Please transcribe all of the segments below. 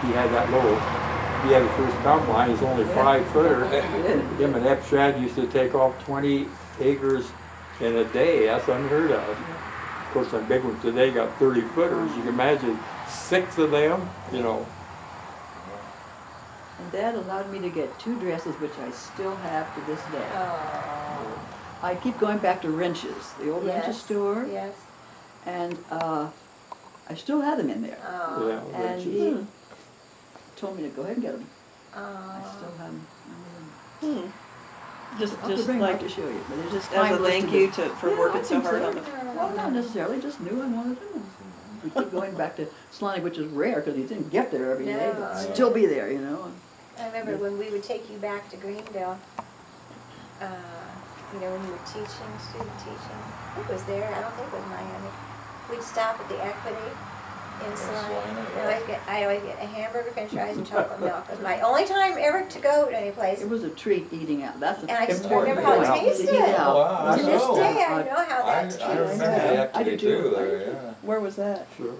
he had that little, he had the first combine, he's only 5-footer. Him and Epshad used to take off 20 acres in a day, that's unheard of. Of course, some big ones today got 30-footers, you can imagine 6 of them, you know. And Dad allowed me to get 2 dresses, which I still have to this day. Oh, I keep going back to Wrenches, the old Wrenches yes, store, yes. and I still have them in there. Oh, Yeah, And wrenches. he told me to go ahead and get them. I oh. still have them. Hmm. Just I'll have to bring them like, up to show you, but they're just just as a timeless thank to you this- to, for Yeah, working I so think hard so. on the. Well, not necessarily, just knew I wanted them. We keep going back to Slaney, which is rare, because you didn't get there every day, but No. still be there, you know. I remember when we would take you back to Greenville, you know, when you were teaching, student teaching. I think it was there, I don't think it was Miami. We'd stop at the Equity in Salina. Salina, I always get a hamburger, french fries, and chocolate milk. It was my only time ever to go to any place. It was a treat eating out, that's the And I just important remember how it point. tasted. To eat out. Oh, wow, To this know. day, I know how I that tastes. remember the I do activity too. too there, yeah. Where was that? Sure.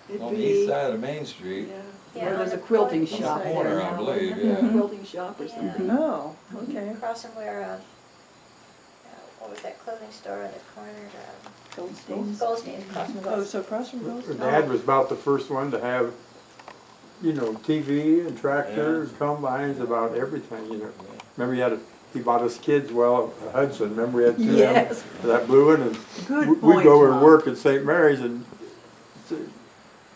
It'd On the be- east side of Main Street. Yeah. Yeah, There was on a the quilting corner. shop On the corner, there I now. believe, wasn't there? yeah. Quilting shop or Yeah. something. Oh, okay. Across from where, what was that clothing store on the corner? Goldstein's. Goldstein's, across from Oh, Goldstein's. so across from Her Goldstein's? dad was about the first one to have, you know, TV and tractors, combines, about everything, you know. Remember he bought us kids, well, Hudson, remember we had 2 of them? Yes. That blue one, and Good we'd point, go to Tom. work at St. Mary's and say,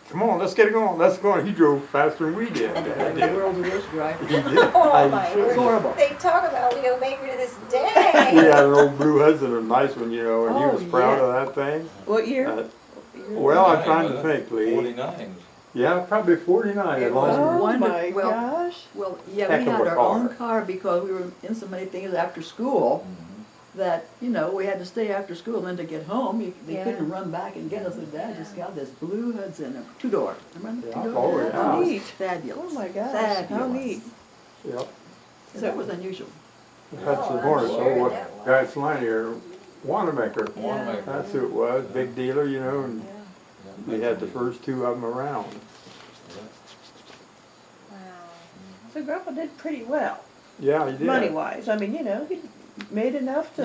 come on, let's get it going, let's go. He drove faster than we did. Dad The did. world's worst driver. He did. Oh, I'm my sure. word. Horrible. They talk about Leo Baker to this We day. had an old blue Hudson, a nice one, you know, and he Oh, was proud yeah. of that thing. What year? Uh, Well, I'm trying to think, Lee. 49. Yeah, probably 49, It as was long as Oh, wonderful. my Well, gosh. Well, yeah, Heck we of had a our car. own car because we were in so many things after school that, you know, we had to stay after school, and then to get home, they Yeah. couldn't run back and get us. And Dad just got this blue Hudson, a 2-door. Remember? Yeah. 2-door? Oh, yeah. That was Neat. fabulous. Oh, my gosh. Fabulous. How neat. Yep. So that was unusual. Hudson I'm Hornet, sure oh, what that guy's line here, Wanamaker. Wanamaker. That's who it was, big dealer, you know, and we had the first 2 of them around. Wow. So Grandpa did pretty well, Yeah, he did. money-wise. I mean, you know, he made enough to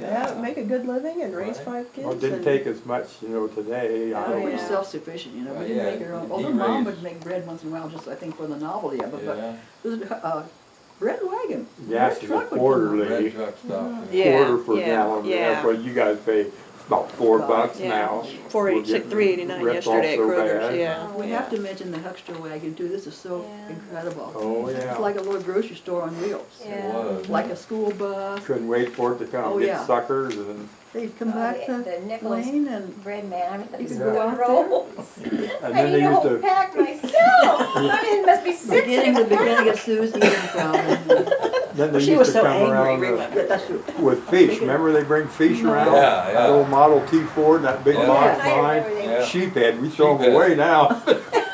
Yeah. make a good living and raise Right. 5 kids. Well, it didn't and- take as much, you know, today. I We don't were yeah. know. self-sufficient, you know, we Well, didn't yeah, make our own. he Although Mom raised- would make bread once in a while, just I think for the novelty of it, but Yeah. it was bread wagon. Gas Bread is a truck would come quarterly. Red truck stop. Yeah, Quarter for a yeah, gallon. yeah. That's what you guys pay, about $4 Yeah. now. 486, We're getting $3.89 ripped off yesterday at so Kroger's, bad. yeah. We have to mention the Huckster wagon too, this is so Yeah. incredible. Oh, It's yeah. like a little grocery store on wheels. It Yeah. was. Like a school bus. Couldn't wait for it to come, Oh, get yeah. suckers and They'd come Oh, back the to Nichols Lane and bread man, I mean, You those could go out there. rolls. then I they eat a used whole to, pack myself. I mean, it must be 6 beginning, the beginning of Sue's eating problem. then they She used was to so come angry, around remember? Yeah, that's true. with fish. Remember they bring fish around? Yeah, That yeah. old Model T Ford, that big Yeah. box I behind. remember they Yeah. Sheephead, we throw them Sheephead. away now.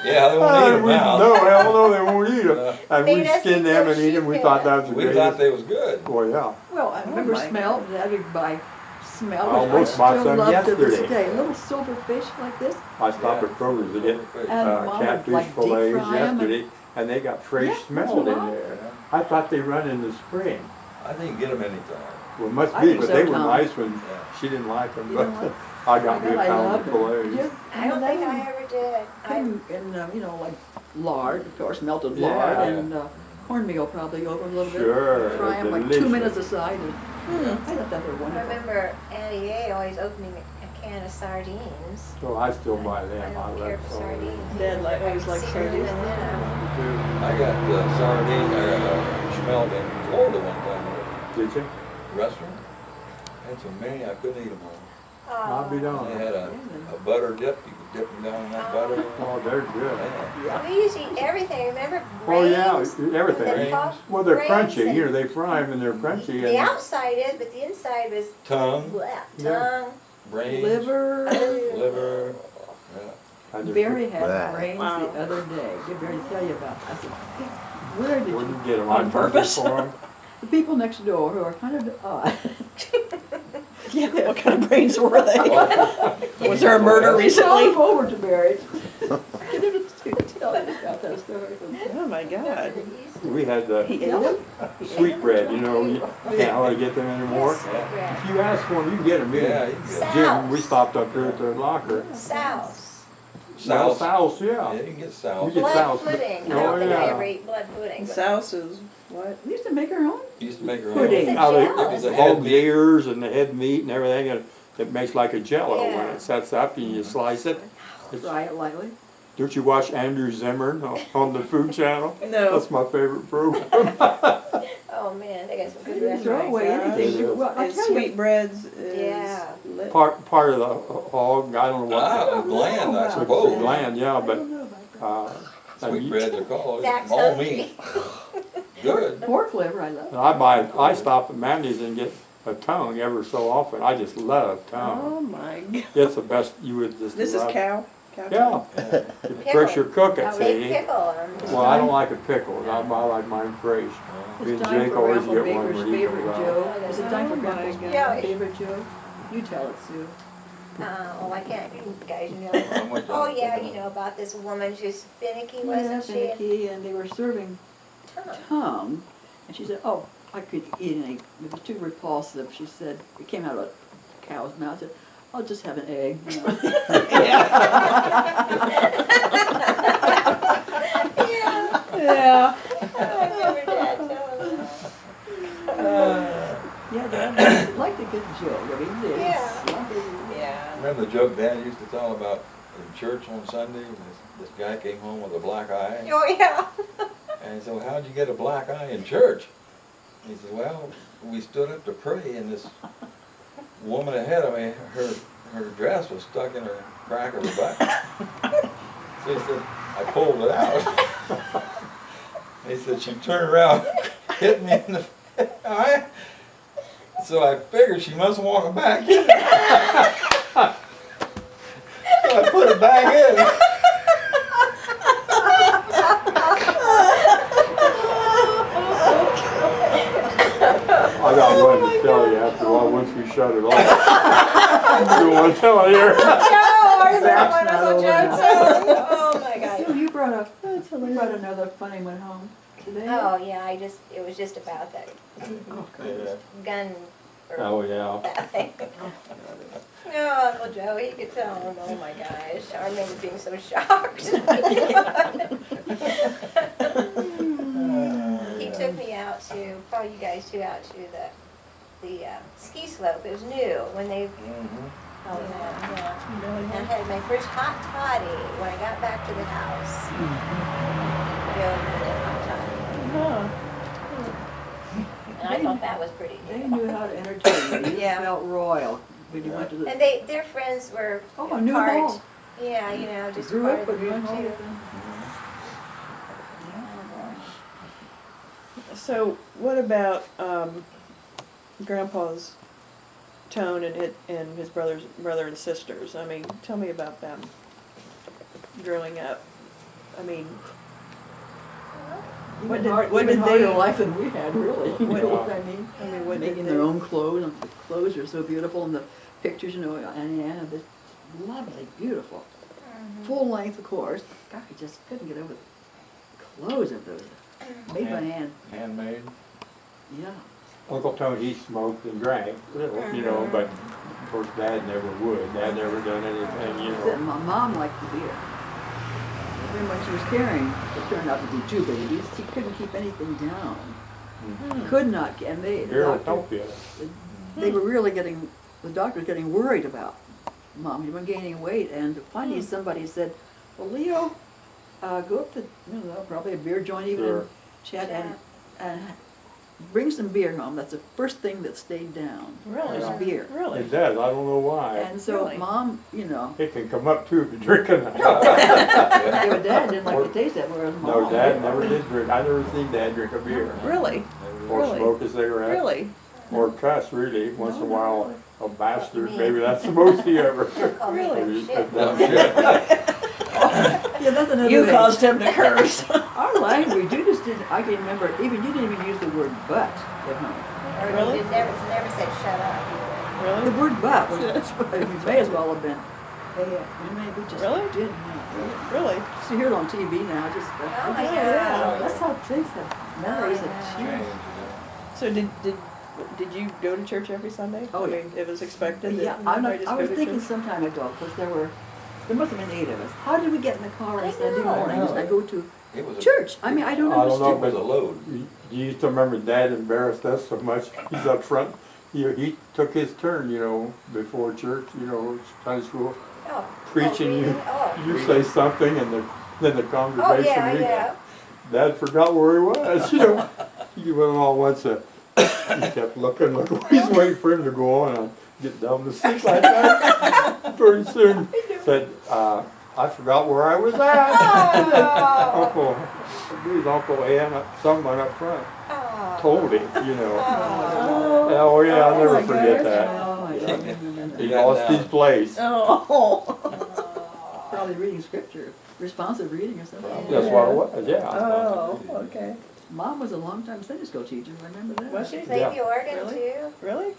Yeah, they won't eat them We- now. No, hell no, they won't eat them. And Made we us skin eat them their and eat them, we sheephead. thought that was the We greatest. thought they was good. Boy, yeah. Well, I remember my smell, Dad would buy smell, I which I almost bought still some love to this yesterday. day. Little silver fish like this. I stopped at Kroger's to get And Mom would, catfish like, deep fillets fry 'em and- yesterday, and they got fresh Yeah, that's smelled in what I- there. I thought they run in the spring. I think get them anytime. Well, it must I be, think but so, they were Tom. nice when Yeah. she didn't like them, You but don't like- I got me a God, I pound of loved them. fillets. Did you? I don't think I ever did. Put 'em in, you know, like lard, of course, melted Yeah. lard, and cornmeal probably over a little bit. Sure, Fry them like 2 delicious. minutes aside. And I thought that were I wonderful. remember Auntie A always opening a can of sardines. So I still buy them. I don't care for sardines. Dad always liked See them in sardines. them. I got sardine, smelled in Florida one time at Did you? a restaurant. Had so many, I couldn't eat them all. I'll be Oh. darned. They had a butter dip, you could dip them down in that butter. Oh, they're good. Man. We used to eat everything, remember Oh, yeah, brains? everything. And then Well, they're brains crunchy, and- you know, they fry them and they're crunchy. The And outside is, but the inside was Tongue, bleh, Yeah. tongue. brains, Liver. liver. Yeah. I just- Barry had Bleh. brains Wow. the other day. Get Barry to tell you about. I said, where did Where'd you? you get them? On purpose? For 'em? The people next door who are kind of odd. Yeah, what kind of brains were they? Was there a murder recently? Over to Barry. tell you about that story. Oh, my God. We had the He ate them? sweetbread, you know, you can't hardly get them anymore. Yes, sweetbread. If you ask for them, you can get them. Yeah, you can get 'em. Jim, we stopped up here at the locker. Souse. Well, Souse. Souse, Yeah, yeah. you can get You souse. get Blood souse. pudding. I Oh, don't think I yeah. ever eat blood pudding. but- Souse is what? We used to make our own. Used to make her own. Pudding. It's a How they, gel, It was a isn't it? all head the ears and the head meat and everything, and it makes like a jello when Yeah. it sets up and you slice it. It's- Fry it lightly. Don't you watch Andrew Zimmern on the Food Channel? No. That's my favorite program. Oh, man, they got some You good didn't throw restaurants. away gosh. anything. Well, I And tell you, sweetbreads is Yeah. lit. Part of the hog, I don't know what. Ah, gland, I about suppose. that. Land, yeah, I but, don't know about that. Sweetbreads are called. Zach's All hungry. meat. Good. Pork liver, I love. I stop at Mandy's and get a tongue ever so often. I just love tongue. Oh, my God. It's the best, you would just This is love. cow? Cow Yeah, tongue? you pressure cook it, They see? pickle them. Well, I don't like it pickled, I like mine fresh. Me It's and time Jake for always Grandpa get one Baker's when he favorite comes out. joke. Is it time for Oh my Grandpa's God. favorite joke? You tell it, Sue. Oh, I can't, you guys know. I'm with Oh, you. yeah, you know about this woman, she's finicky, wasn't she? finicky, and they were serving Tongue. tongue, and she said, "Oh, I could eat any. It was too repulsive." She said, "It came out of a cow's mouth." I said, "I'll just have an egg." You know? Yeah, Yeah. I remember that, Yeah, Dad liked a good joke. I mean, it's Yeah. Remember the joke Dad used to tell about in church on Sunday? This guy came home with a black eye. Oh, yeah. And he said, well, how'd you get a black eye in church? He said, well, we stood up to pray and this woman ahead of me, her dress was stuck in her crack of her butt. So he said, I pulled it out. He said, she turned around, hit me in the eye. So I figured she must want it back in. So I put it back in. I got one to tell you after a while, once we shut it off. I don't want to tell it here. No, I remember That's when not Uncle over Joe now. told me. Oh, my Sue, God. you brought another funny one home today. Oh, yeah, it was just about that Yeah. gun. or Oh, yeah. that thing. Oh, Uncle Joe, he could tell him, oh my gosh, I remember being so shocked. He took me out to, probably you guys too, out to the ski slope. It was new when they, Mhm. yeah. I had my first hot toddy when I got back to the house. Joe made a hot toddy. And I thought that was pretty They new. knew how to entertain you. You Yeah. felt royal when you went to the. And their friends were Oh, a new part, hall. yeah, you know, just Grew part up of the with group one hall. too. So what about Grandpa's Tone and his brother and sisters? I mean, tell me about them growing up. I mean, What what did did harder they- life than we had, really. You What- know what I mean? what did Making they- their own clothes, and the clothes are so beautiful, and the pictures, you know, Anna, this lovely, beautiful. Full length, of course. God, I just couldn't get over the clothes of those. Made by hand, Handmade. yeah. Uncle Tony, he smoked and drank, you know, but of course Dad never would. Dad never done anything, you Then know. my mom liked the beer. Even when she was carrying, it turned out to be two babies, she couldn't keep anything down. Could not, and the Beer will doctor, help you. they were really getting, the doctor was getting worried about Mom. She'd been gaining weight, and finally somebody said, well, Leo, go up to, you know, probably a beer joint even, Sure. and chat, and bring some beer home. That's the first thing that stayed down. Really? Was beer. really? It does, I don't know why. And so Really? Mom, you know, It can come up too if you drink enough. your dad didn't like the taste of it, whereas Mom. No, Dad never did drink. I never seen Dad drink a beer. Really? Or Really? smoke a cigarette. Really? Or cuss, really. Once in a No, while, a bastard, Me. maybe that's the most he ever. Call me Really? shit. No shit. Yeah, that's another You thing. caused him to curse. Our language, you just didn't, I can remember, even, you didn't even use the word but at home. Or Really? you never said shut up either. The Really? word but was, it may as well have been we just Really? did not. Really? You hear it on TV now, just, Oh, my yeah. God. that's how things have, memories Oh, have yeah. changed. So did you go to church every Sunday? Oh, I yeah. mean, it was expected that Yeah, I'm not, everybody just I go was to thinking church? some time ago, because there must have been 8 of us. How did we get in the car I on Sunday know. mornings and go to It was a, church? I mean, I don't I don't know, it understand. was a load. You used to remember Dad embarrassed us so much. He's up front. He took his turn, before church, Sunday school, Oh, preaching. reading? You Oh. you say something, and then the Oh, congregation yeah, reads. yeah. Dad forgot where he was. He went all once. He kept looking. He's waiting for him to go on and get down to 6 like that. Pretty soon, said, I forgot where I was at. Uncle Ann, someone up front, Oh. told him, Oh. Oh yeah, I'll never my forget goodness. that. Oh, I don't remember He that. got lost down. his place. Oh. Probably reading scripture, responsive reading or something. That's what it was, yeah. Oh, okay. Mom was a long-time Sunday school teacher, remember that? Was she? Played the organ Really? too. Really?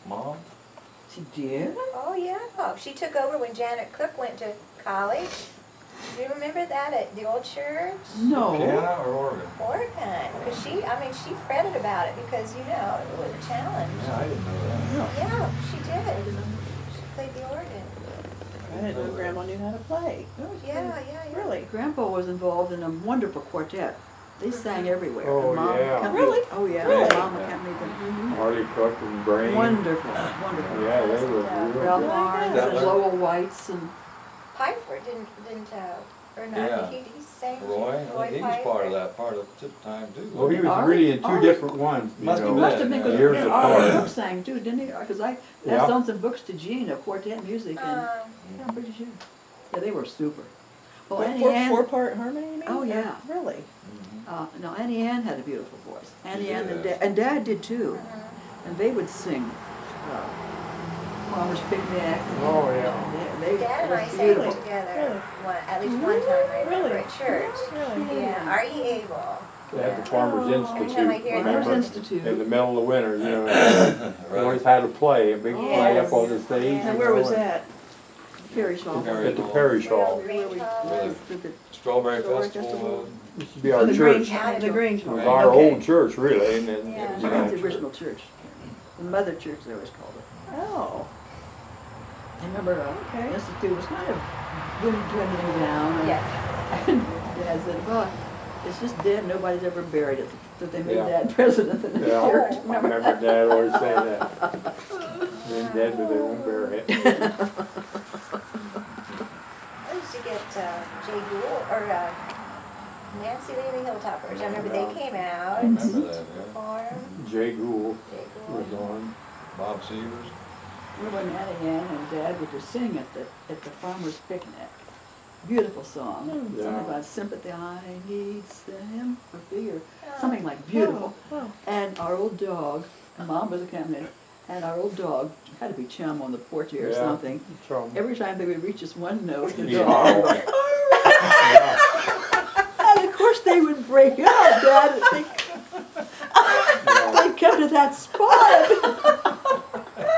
Mom? She did? Oh, yeah. She took over when Janet Cook went to college. Do you remember that at the old church? No. Piano or organ? Organ. Because she fretted about it because, it was a challenge. Yeah, I didn't know that. Yeah, she did. She played the organ. I didn't know Grandma knew how to play. Yeah. Really? Grandpa was involved in a wonderful quartet. They sang everywhere. Oh, And Mom yeah. accompanied- Really? Oh, yeah. Really? Mom accompanied them. Harley Cook and Brain. Wonderful, wonderful. Yeah, they were Ralph real good. Barnes and Yeah. Lowell Whites and, Piper didn't or not. Yeah. He sang. Roy, he was Piper. part of that part of the time too. Well, he was Ari- really in two Ari- different ones, Must have he been. must have been, Yeah. Years because apart. Arlie Cook sang too, didn't he? Because I Yeah. passed on some books to Jean of quartet music and, Um, yeah, I'm pretty sure. Yeah, they were super. Well, Four, Annie Ann, four-part harmony, you mean? Oh, yeah. Really? no, Annie Ann had a beautiful voice. Annie She Ann did. and Dad did too. uh-huh. And they would sing, Farmer's Picnic. Oh, yeah. Dad and I it was sang beautiful. together at least one time, I remember, Really? at church. Really? Yeah, Are You Able? They had the Farmers Oh. Institute, Every time I hear Farmers remember? Institute. In the middle of the winter, they always Right. had a play, a big play up on the stage. Yes. And you where know, was and- that? Parish Hall. Parish At the Parish Hall. Grange Hall. Really? With the- Strawberry Strawberry Festival. Festival. Used to be Oh, our the church. Grange, the Grange It Hall. was our Okay. old church, really, and then, Yeah. It's the original church. The mother church, they always called it. Oh, I remember Okay. the institute was kind of dwindling down. And, Yeah. and Dad said, well, it's just dead, nobody's ever buried it. That they made Yeah. Dad president of the Yeah, church. I remember Dad always saying that. They're dead, but they won't bury it. I used to get Jay Gould or Nancy Lee and the Hilltoppers. I remember they came out. I remember that, yeah. Performed. Jay Gould Jay was Gould. on. Bob Severs. Remember when Annie Ann and Dad would just sing at the farmer's picnic. Beautiful song. Yeah. Something about sympathy I need sympathy or something like beautiful. Wow. And our old dog, Mom was a company, and our old dog had to be Chum on the porch here or Yeah. something. Chum. Every time they would reach this one note, the Yeah. dog would go, Yeah. and of course they would break up, Dad. They kept to that spot.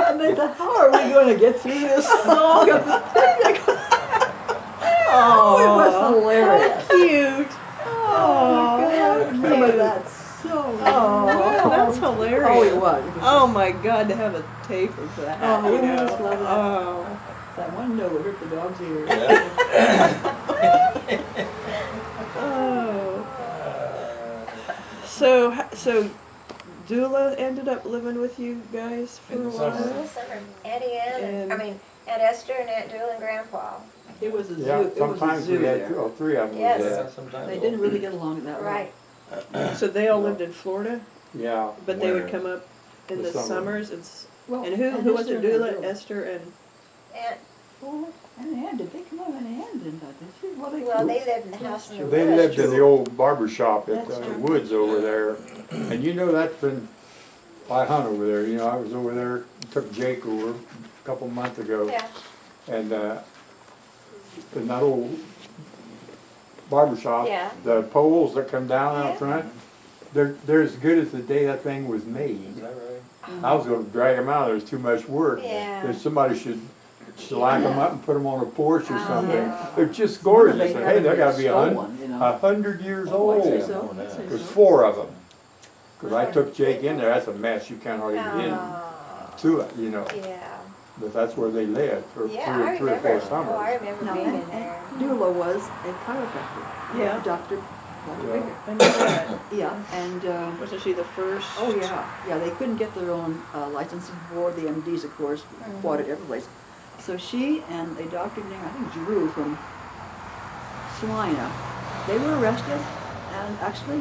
And they thought, how are we going to get through this song of the picnic? Oh, it was hilarious. Cute. Oh, my God, I Oh, remember cute. that so Oh, well. that's hilarious. Oh, it was. It was Oh my God, to have a tape of that. Oh, you we know. just love that. Oh. that one note would hurt the dog's ears. Yeah. Oh. So Dula ended up living with you guys for In a the summer. while? Summer. Auntie Ann, And- Aunt Esther and Aunt Jewel and Grandpa. It was a zoo. Yeah, It was a sometimes zoo we had there. two or three of them Yes. was Yeah, there. sometimes. They didn't really get along that Right. well. So they all lived in Florida, Yeah. but they would Winter. come up in The the summer. summers. Well, And who was Esther it? and Dula, Bill. Esther, and Aunt, And Ann, did they come out? And Ann didn't, did she? Well, well, they lived in the house in the They woods. lived in the old barber shop at That's the true. woods over there. And that's been, I hunt over there, I was over there, took Jake over a couple months ago. Yeah. And, in that old barber shop, Yeah. the poles that come down Yeah. out front, they're as good as the day that thing was Is made. that right? I was gonna drag them out, there was too much work. Yeah. That somebody should slack them up and put them on a porch or something. Yeah. They're just Some of them gorgeous. they Hey, they haven't gotta be stolen, you know. 100 years Oh, I'd old. say so. More than I'd say that. There's so. 4 of them. Cause I took Jake in there, that's a mess, you can't hardly get into it, you know. Yeah. But that's where they lived for Yeah, I 3 or 4 remember. summers. Oh, I remember Now, being in and there. Dula was a chiropractor. Yeah. Dr. Yeah. Baker. I know that. Yeah, and, Wasn't she the first? oh, yeah, they couldn't get their own licensing board, the MDs, of course, fought it every place. So she and a doctor named, I think Drew from Salina, they were arrested and actually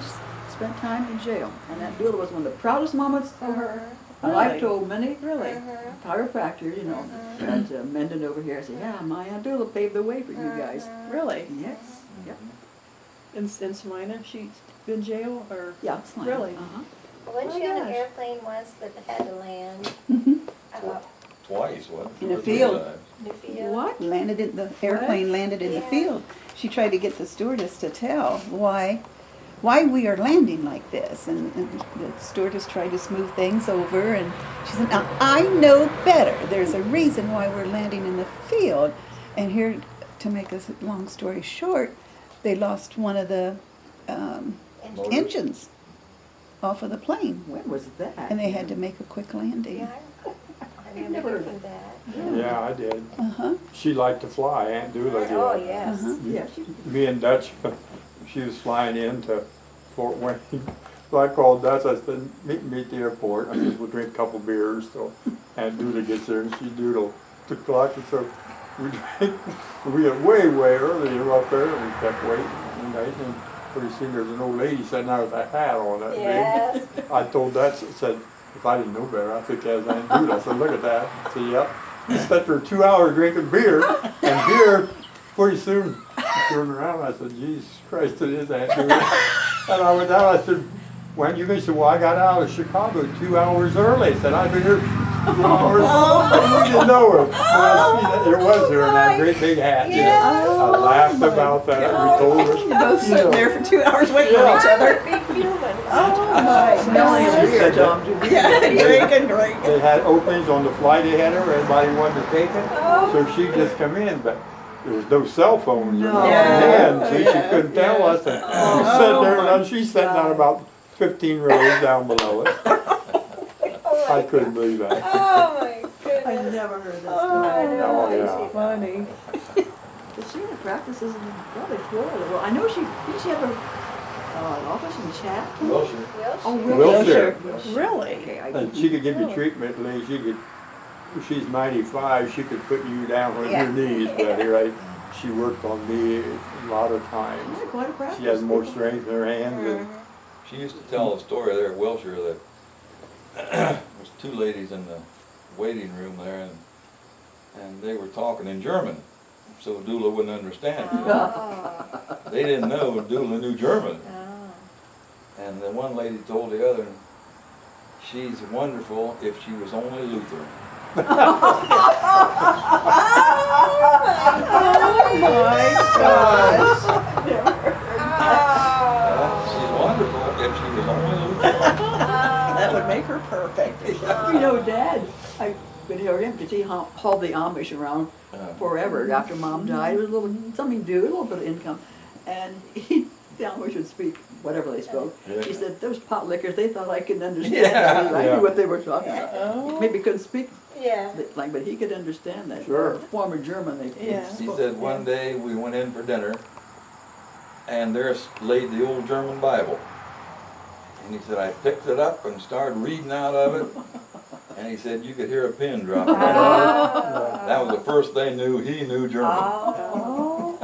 spent time in jail. And that Dula was one of the proudest moments for her. And I've Really? told many Really? chiropractors, you know, at Mendon over here, I say, yeah, my Aunt Dula paved the way for you guys. Really? Yes, yep, In Smyrna, she's been in jail or? yeah, it's fine. Really? Uh-huh. Wasn't Oh she on gosh. an airplane once that had to land? Twice, what? In a 2 or 3 field. times. Newfield? What? Landed in, the airplane landed in the Yeah. field. She tried to get the stewardess to tell why we are landing like this. And the stewardess tried to smooth things over, and she said, now I know better. There's a reason why we're landing in the field. And here, to make a long story short, they lost one of the Motors. engines off of the plane. When was that? And they had to make a quick landing. Yeah, I never remember heard hearing of that. Yeah, I did. Uh-huh. She liked to fly, Aunt Dula did. Oh, yes. Uh-huh. Yeah, she, Me and Dutch, she was flying into Fort Wayne. So I called Dutch, I said, meet me at the airport. I said, we'll drink a couple beers. So Aunt Dula gets there and she doodled the clock. And so we drank, we got way early. We were up there and we kept waiting. And pretty soon there's an old lady sitting there with a hat on that Yes. big. I told Dutch, I said, if I didn't know better, I think that was Aunt Dula. I said, look at that. I said, yep. We sat there 2 hours drinking beer, and beer, pretty soon, I turned around, I said, Jesus Christ, it is Aunt Dula. And I went down, I said, when you, he said, well, I got out of Chicago 2 hours early. I said, I've been here 2 hours. We didn't know her. When I see that, it was her in that great big hat, you know. I laughed about that, we told her. You're both You sitting know. there for 2 hours waiting Yeah. for each other. Big human. Oh my smelling God. of beer, said Tom. Yeah, drinking. They had openings on the flight ahead of her, everybody wanted to take it, so she just come in, but there was no cell phones or No. nothing Yeah. then, so she couldn't tell us, and we sat there, and she's sitting down about 15 rows down below us. Oh, I my couldn't believe that. Oh, my I goodness. never heard that I story. know. Oh, yeah. Funny. But she had practices in probably Florida. Well, I know didn't she have an office in Chat? Wilshire. Oh, Wilshire. Really? Okay, And she could give you Oh. treatment, Lee, she could, if she's 95, she could put you down on Yeah. your knees, but here, she worked on me a lot of times. Yeah, quite a practice. She has more strength in her hands than, She used to tell a story there at Wilshire that there was 2 ladies in the waiting room there, and they were talking in German, so Dula wouldn't understand. Oh. They didn't know Dula knew German. Oh. And then one lady told the other, she's wonderful if she was only Lutheran. Oh my gosh. She's wonderful if she was only Lutheran. That would make her perfect. You know, Dad, I've been here him because he hauled the Amish around forever. After Mom died, it was a little something to do, a little bit of income, and the Amish would speak whatever they spoke. Yeah. He said those pot lickers, they thought I could understand. Yeah. I Yeah. knew what they were talking about. Oh. Maybe couldn't speak Yeah. but he could understand that. Sure. Former German they Yeah. She spoke. said one day we went in for dinner, and there laid the old German Bible. And he said, I picked it up and started reading out of it, and he said you could hear a pin dropping. That was the first they knew he knew German. Oh.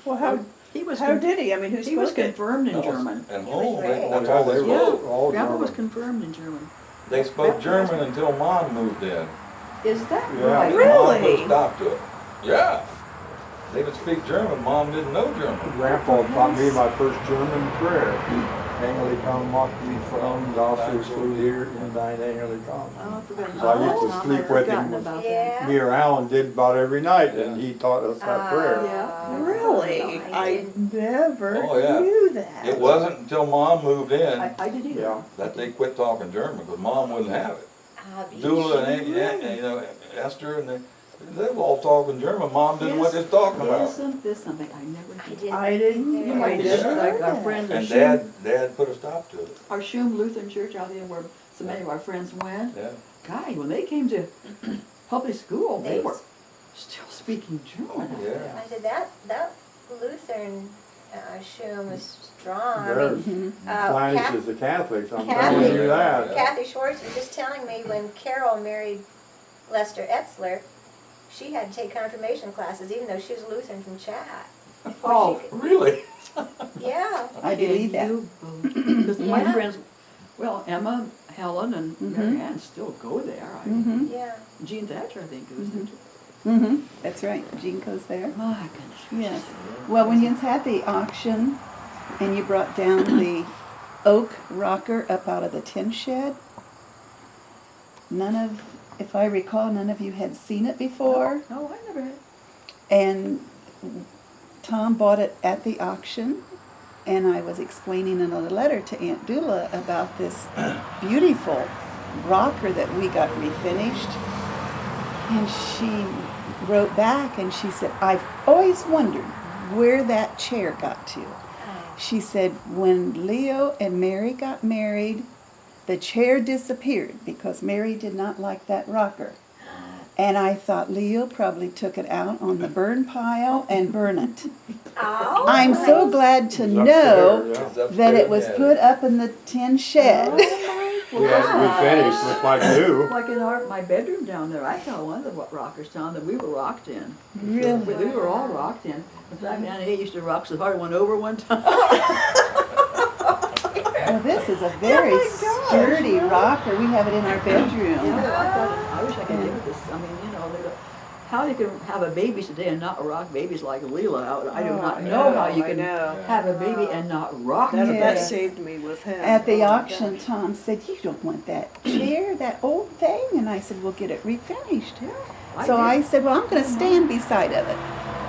Well, how He was how did he? I mean, who he was spoke it? confirmed in That was- German. And He was home, great. that's all they Yeah, Yeah, spoke. all Grandpa was German. confirmed in German. They spoke German until Mom moved in. Is that Yeah. right? Mom Really? put a stop to it. Yeah. They would speak German, Mom didn't know German. Grandpa taught me my first German prayer. Engel komm, mach mich from, das ist so hier in dein Engel komm. Oh, I forgot. So I used to I'd sleep with forgotten him. about Yeah. Me or Alan did about every night, and he taught us that prayer. Yeah. Really? I never Oh, yeah. knew that. It wasn't until Mom moved in that. I did either. Yeah. that they quit talking German, because Mom wouldn't have it. Ah, wie Dula schön. and you know, Esther, and They were all talking German. Mom didn't know what they're talking about. Isn't this something I never I did? didn't. I didn't You either. might Yeah. just, like our friends, And Dad put a stop to it. our Shum Lutheran Church out there where so many of our friends went. Yeah. God, when they came to public school, they They- were still speaking German. out Yeah. there. I said, that Lutheran shum was strong. I They're mean, Spanish Kath- as the Catholics, I'm Kathy- telling you that. Kathy Schwartz was just telling me when Carol married Lester Etzler, she had to take confirmation classes, even though she was Lutheran from Chat. before Oh, she could- Really? Yeah. I believe that. Because my Yeah. friends, well, Emma, Helen, and Mhm. Mary Ann still go there. I mean, Mm-hmm, Yeah. Jean Thatcher, I think, goes there too. mm-hmm, that's right, Jean goes there. My goodness. Yes. Well, when you had the auction and you brought down the oak rocker up out of the tin shed, if I recall, none of you had seen it before. No, I never had. And Tom bought it at the auction, and I was explaining in a letter to Aunt Dula about this beautiful rocker that we got refinished. And she wrote back and she said, I've always wondered where that chair got to. She said, when Leo and Mary got married, the chair disappeared because Mary did not like that rocker. And I thought Leo probably took it out on the burn pile and burned it. Oh. I'm so glad to It was know upstairs, yeah. It's upstairs, that it was yeah. put up in the tin shed. We finished, looked like new. Like in my bedroom down there, I tell one of the rockers, Tom, that we were rocked in. Really? We were all rocked in. In fact, Annie used to rock so hard I went over one time. Well, this is a very sturdy rocker. We have it in our bedroom. I wish I could live with this. I mean, you know, how you can have a baby today and not rock babies like Leela out. I do not know how you I can know. have a baby and not rock That, the that baby. saved me with him. At the Oh my auction, gosh. Tom said, you don't want that chair, that old thing? And I said, we'll get it refinished. I So did. I said, well, I'm going to stand beside of it.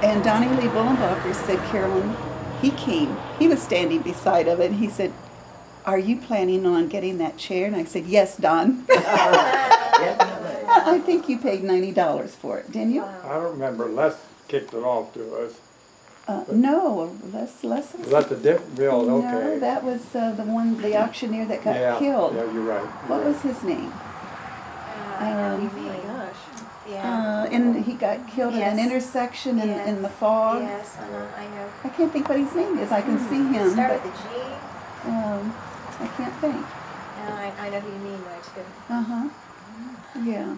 And Donnie Lee Bullenbacher said, Carolyn, he came. He was standing beside of it. And he said, are you planning on getting that chair? And I said, yes, Don. Definitely. I think you paid $90 for it, didn't you? I don't remember, Les kicked it off to us. No, less. Was that the different bill? No, Okay. that was the auctioneer that got Yeah, killed. yeah, you're right. What was his name? I know Um, you Oh my mean. gosh. Yeah. And he got killed at an Yes. intersection Yes. in the fog. Yes, I know. I can't think what his name is. I can see him, Start but with the G. I can't think. No, I know who you mean, though, too. Uh-huh. Yeah.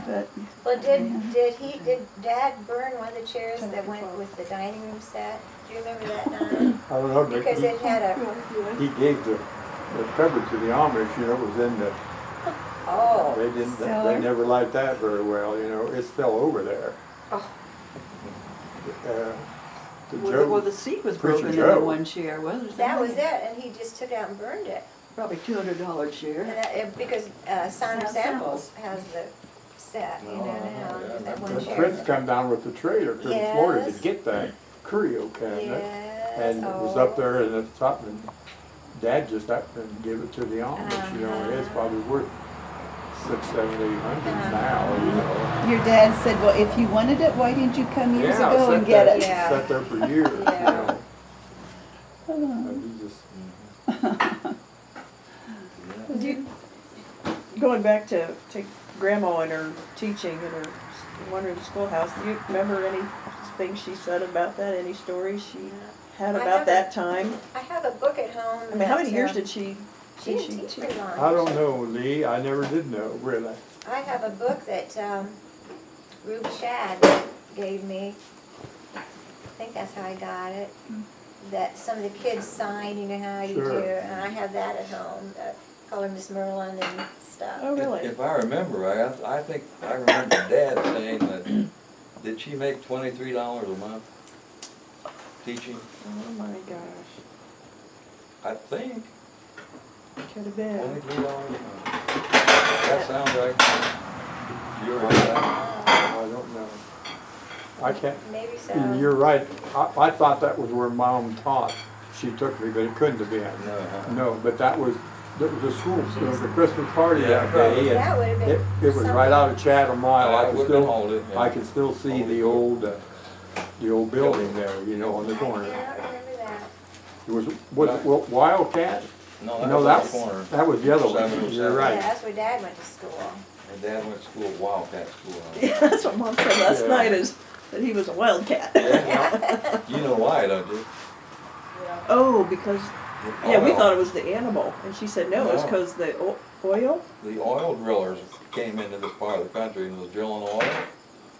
But Well, did Dad burn one of the chairs that went with the dining room set? Do you remember that, Don? I don't know, but Because it had a, he gave the cover to the Amish, you know, it was in the, oh. they didn't, Cellar? they never liked that very well, you know, it's still over there. Oh. The Well, Joe, the seat was Preacher broken in Joe. the one chair, wasn't it? That was it, and he just took it out and burned it. Probably $200 And chair. because Sound of Sound Samples has the set, you know, now, yeah. that one the chair. Fritz come down with the trailer to Florida to Yes. get that curio cabinet. Yes. And it was up there and it's up and Dad just up and gave it to the Amish, you know, and it's probably worth $600, $700, $800 now, you know. your dad said, well, if you wanted it, why didn't you come years Yeah, ago sat and get there- it? Yeah. Sat there for years, you Yeah. know. Oh. And he just, Do you- Going back to Grandma and her teaching in her wonderful schoolhouse, do you remember anything she said about that? Any stories she had I about that haven't. time? I have a book at home. I mean, how many that, years did she She didn't teach very long. I don't know, Lee, I never did know, really. I have a book that Ruby Shad gave me. I think that's how I got it. That some of the kids signed, you know how you Sure. do. And I have that at home, color Miss Merlin and stuff. Oh, really? If I remember right, I think I remember Dad saying that, did she make $23 a month teaching? Oh my gosh. I think Could have been. $23 a month. That sounds right. You heard that? I don't know. I can't, Maybe so. you're right, I thought that was where Mom taught. She took me, but it couldn't have been. No. No, but that was there was a school, there was a Christmas party Yeah, that probably. day, That would have and been it was right out of Chatham Mile. Yeah, I it can would've been still, Alden, yeah. I can still see the old building there, you know, on the I don't corner. remember that. It was Wildcat? No, No, that was on the corner. that was the other one, 707. you're Yeah, right. that's where Dad went to school. My dad went to school at Wildcat School. Yeah, that's what Mom said last Yeah. night, is that he was a wildcat. Yeah, you know why, don't you? Oh, because, yeah, we Oil. thought it was the animal, and she said, no, it's No. because the oil? The oil drillers came into this part of the country and was drilling oil.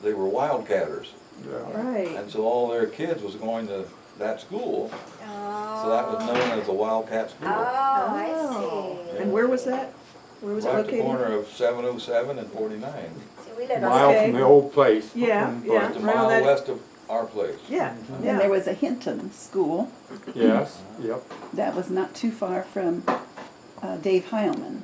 They were wildcatters. Yeah. Right. And so all their kids was going to that school, Oh. so that was known as the Wildcat School. Oh, I Oh. see. And where was that? Where was it Right at the located? corner of 707 and 49. See, we lived on Mile Okay. from the old place. Yeah, From- yeah. Just a right on mile that- west of our place. Yeah, And then there yeah. was a Hinton School Yes, yep. that was not too far from Dave Heilman.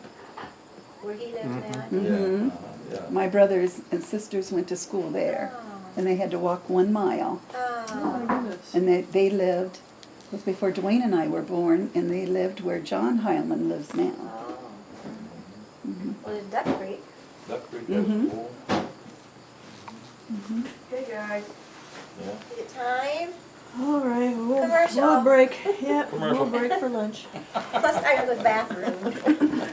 where he lives now. Mhm. Yeah. My brothers and sisters went to school there, and they had to walk 1 mile. Oh, Oh. my goodness. And they lived, it was before Dwayne and I were born, and they lived where John Heilman lives now. Oh. Mhm. Well, there's Duck Creek. Duck Creek has Mhm. a school. Hey, guys. Yeah. Is it time? All right, Commercial. we'll break. Yeah, Commercial. we'll break for lunch. Plus time to go to the bathroom.